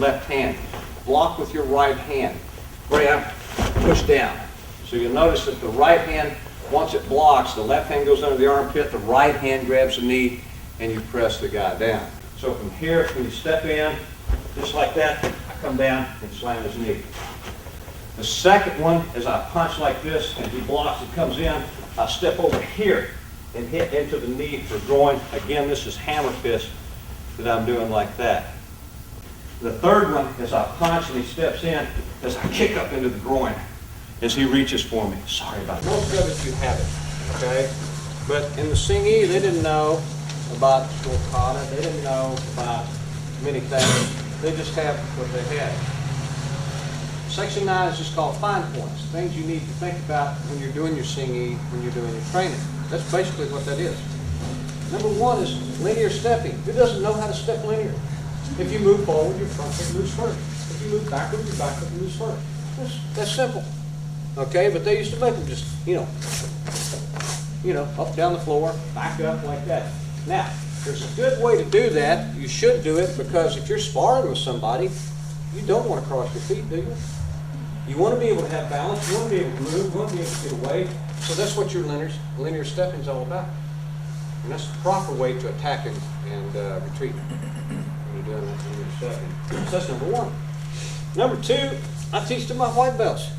left hand. Block with your right hand. Grab, push down. So you'll notice that the right hand, once it blocks, the left hand goes under the armpit, the right hand grabs the knee, and you press the guy down. So from here, when you step in, just like that, I come down and slam his knee. The second one is I punch like this, and he blocks, it comes in, I step over here and hit into the knee for groin. Again, this is hammer fist that I'm doing like that. The third one is I punch and he steps in as I kick up into the groin as he reaches for me. Sorry about that. Most of it you have it, okay? But in the Hsing they didn't know about Golkana, they didn't know about many things. They just have what they had. Section 9 is just called fine points, things you need to think about when you're doing your Hsing, when you're doing your training. That's basically what that is. Number 1 is linear stepping. Who doesn't know how to step linear? If you move forward, your front foot moves first. If you move backward, your back foot moves first. That's simple. Okay, but they used to make them just, up, down the floor, back up like that. Now, there's a good way to do that. You should do it because if you're sparring with somebody, you don't want to cross your feet, do you? You want to be able to have balance. You want to be able to move. You want to be able to get away. So that's what your linear stepping is all about. And that's the proper way to attack and retreat when you're doing that linear stepping. So that's number 1. Number 2, I teach to my white belts.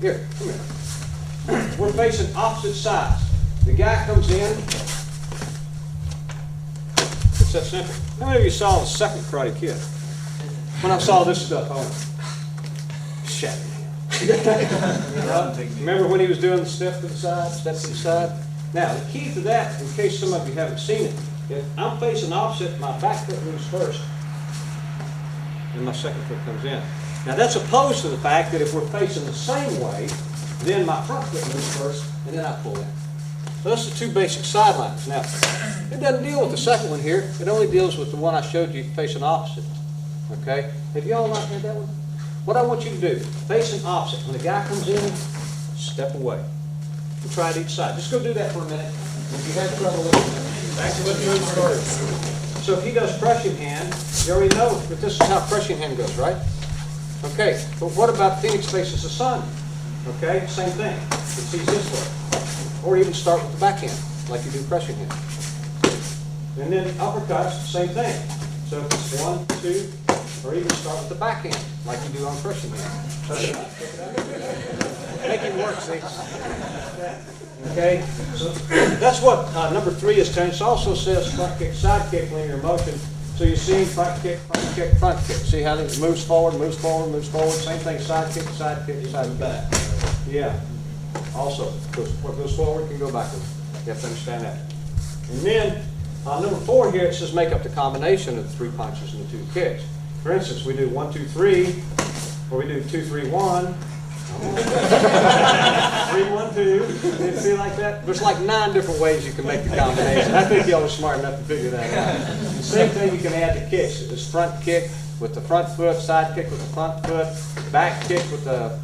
Here, come here. We're facing opposite sides. The guy comes in. It's that simple. How many of you saw the second Karate Kid? When I saw this stuff, I went, ShatteringHand. Remember when he was doing the step to the side, step to the side? Now, the key to that, in case some of you haven't seen it, if I'm facing opposite, my back foot moves first, and my second foot comes in. Now, that's opposed to the fact that if we're facing the same way, then my front foot moves first, and then I pull in. So those are the 2 basic sidelines. Now, it doesn't deal with the second one here. It only deals with the one I showed you facing opposite. Okay? Have you all not heard that one? What I want you to do, facing opposite. When the guy comes in, step away. We'll try it each side. Just go do that for a minute. If you have trouble with it, back to what you started. So if he does crushing hand, you already know that this is how crushing hand goes, right? Okay, but what about Phoenix faces the sun? Okay, same thing. It sees this way. Or even start with the backhand, like you do crushing hand. And then uppercuts, same thing. So if it's 1, 2, or even start with the backhand, like you do on crushing hand. Make it work, see? Okay, so that's what number 3 is telling us. It also says front kick, side kick, linear motion. So you see front kick, front kick, front kick. See how it moves forward, moves forward, moves forward. Same thing, side kick, side back. Yeah. Also, what goes forward can go backwards. You have to understand that. And then number 4 here, it says make up the combination of the 3 punches and the 2 kicks. For instance, we do 1, 2, 3, or we do 2, 3, 1. 3, 1, 2. You see like that? There's like 9 different ways you can make the combination. I think y'all are smart enough to figure that out. The same thing you can add the kicks. It's front kick with the front foot, side kick with the front foot, back kick with the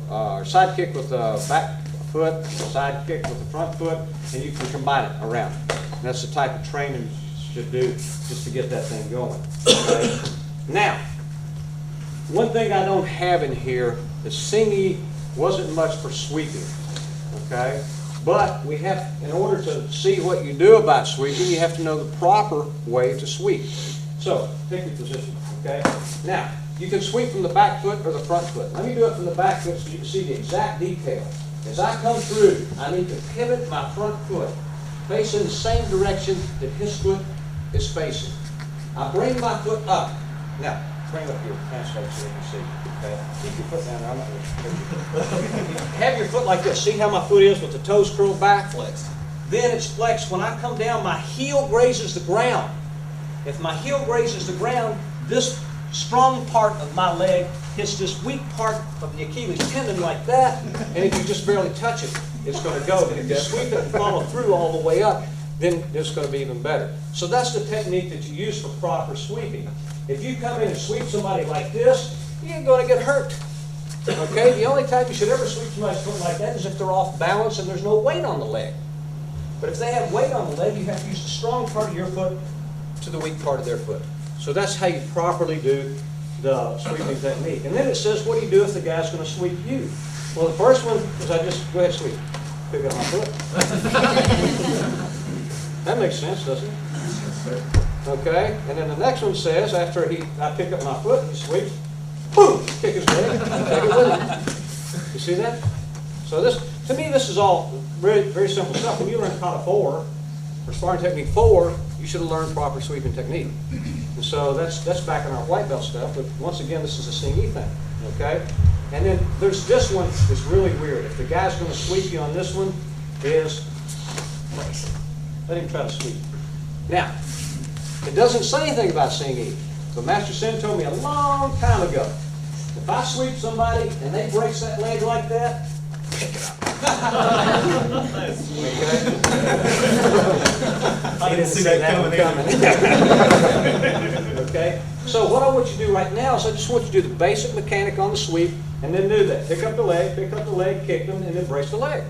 side kick with the back foot, side kick with the front foot, and you can combine it around. And that's the type of training you should do just to get that thing going. Okay? Now, one thing I don't have in here is Hsing wasn't much for sweeping, okay? But we have, in order to see what you do about sweeping, you have to know the proper way to sweep. So, take your position, okay? Now, you can sweep from the back foot or the front foot. Let me do it from the back foot so you can see the exact detail. As I come through, I need to pivot my front foot, facing the same direction that his foot is facing. I bring my foot up. Now, bring up your pants leg so you can see. Okay? Keep your foot down there. I'm not going to have your foot like this. See how my foot is with the toes curled back? Flexed. Then it's flexed. When I come down, my heel grazes the ground. If my heel grazes the ground, this strong part of my leg hits this weak part of the Achilles tendon like that, and if you just barely touch it, it's going to go. But if you sweep it and follow through all the way up, then it's going to be even better. So that's the technique that you use for proper sweeping. If you come in and sweep somebody like this, you're going to get hurt. Okay? The only time you should ever sweep somebody's foot like that is if they're off balance and there's no weight on the leg. But if they have weight on the leg, you have to use the strong part of your foot to the weak part of their foot. So that's how you properly do the sweeping technique. And then it says, what do you do if the guy's going to sweep you? Well, the first one is I just, go ahead, sweep. Pick up my foot. That makes sense, doesn't it? Okay, and then the next one says, after I pick up my foot, he sweeps, boom, kick his leg, take it with him. You see that? So this, to me, this is all very, very simple stuff. When you learn Kata 4, or Sparring Technique 4, you should have learned proper sweeping technique. And so that's back in our white belt stuff, but once again, this is a Hsing thing, okay? And then there's this one that's really weird. If the guy's going to sweep you on this one, is brace. Let him try to sweep. Now, it doesn't say anything about Hsing, but Master Sin told me a long time ago, if I sweep somebody and they brace that leg like that, pick it up. I didn't see that coming. Okay? So what I want you to do right now is I just want you to do the basic mechanic on the sweep and then do that. Pick up the leg, kick them, and then brace the leg.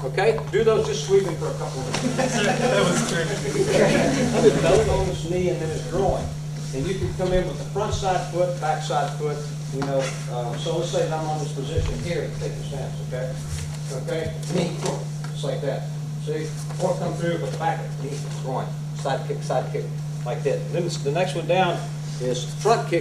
Okay? Do those just sweeping for a couple of minutes. That was great. His belly on his knee and then his groin. And you can come in with the front side foot, back side foot, you know. So let's say that I'm on this position here, take your stance, okay? Okay? Knee, just like that. See? Or come through with the back, knee, groin, side kick, like that. And then the next one down is front kick.